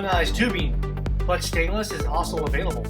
galvanized tubing, but stainless is also available.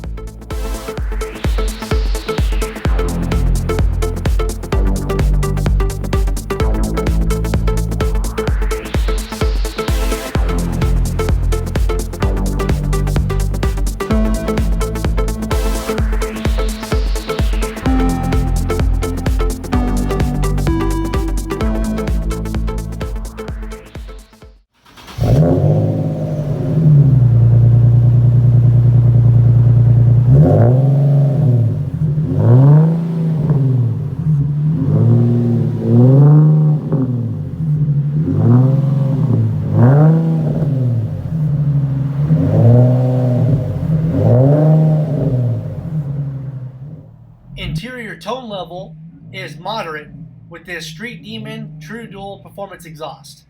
Interior tone level is moderate with this Street Demon True Dual Performance exhaust.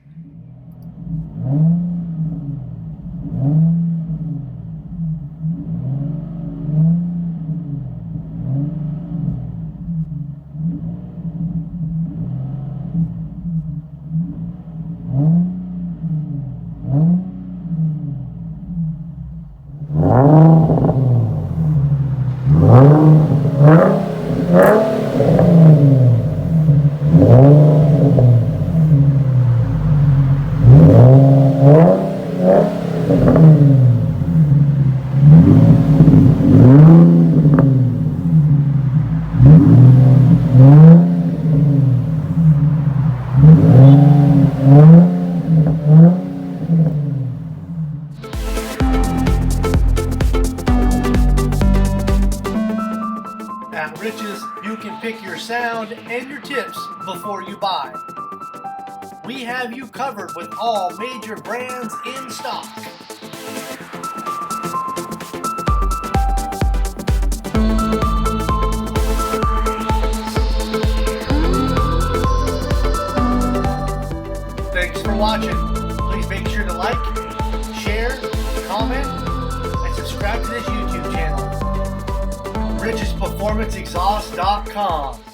At Rich's, you can pick your sound and your tips before you buy. We have you covered with all major brands in stock. Thanks for watching. Please make sure to like, share, comment, and subscribe to this YouTube channel. Rich'sPerformanceExhaust.com